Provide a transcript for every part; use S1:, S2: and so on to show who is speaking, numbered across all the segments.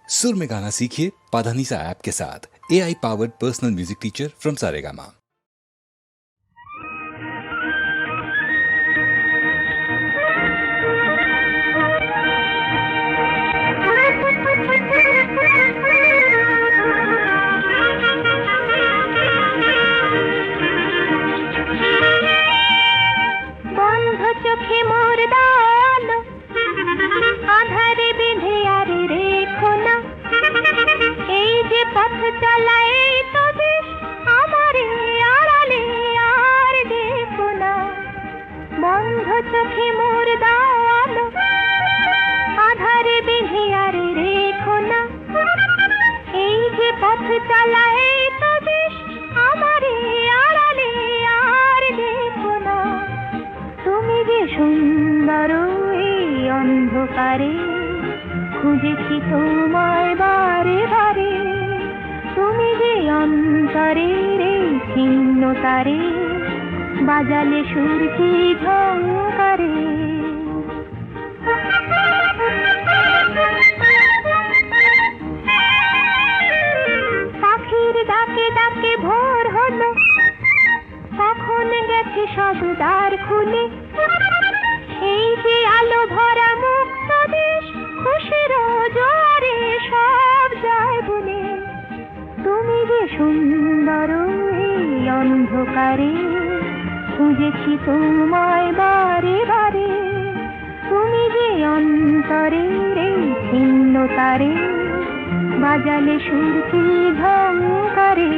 S1: सुर में गाना सीखिए पाधानीसा ऐप के साथ। AI powered personal music teacher from Saregama.
S2: চোখে মোর দাল আধারে বেঁধে আর রেখো না, এই যে পথ চালায় তো বেশ আমারে আড়ালে আর দেখো না। বন্ধ চোখে মোর দাল আধারে বেঁধে আর রেখো না, এই যে পথ চালায় তো বেশ আমারে আড়ালে আর দেখো না। তুমি যে সুন্দর এই অন্ধকারে, খুঁজেছি তোমায় বারে বারে। তুমি যে অন্তরের এই ছিন্নতারে, বাজালে সুরকি ঝংকারে। পাখির ডাকে ডাকে ভোর হলো, কখন গেছে সব দ্বার খুলে, এই যে আলো ভরা মুক্ত দেশ, খুশির জোয়ারে সব যায় বলে। তুমি যে সুন্দর এই অন্ধকারে, খুঁজেছি তোমায় বারে বারে। তুমি যে অন্তরের এই ছিন্নতারে, বাজালে সুরকি ঝংকারে।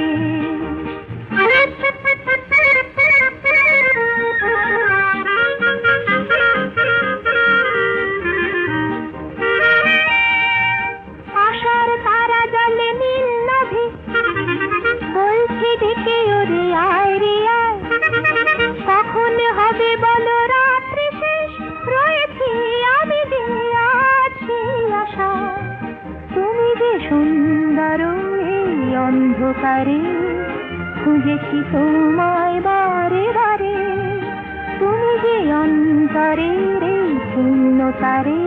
S2: আশার তারা জলে নীল নভে, বলছি ডেকে ওরে আয় রে আয়। কখন হবে বলো রাত্রি শেষ, রয়েছি আমি যে আছি আশা। তুমি যে সুন্দর এই অন্ধকারে, খুঁজেছি তোমায় বারে বারে। তুমি যে অন্তরের এই ছিন্নতারে,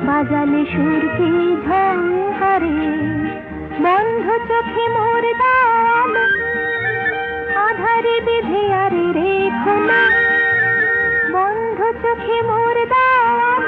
S2: বাজালে সুরকি ঝংকারে। বন্ধ চোখে মোর দাল আধারে বেঁধে আর রেখো না, বন্ধ চোখে মোর দাল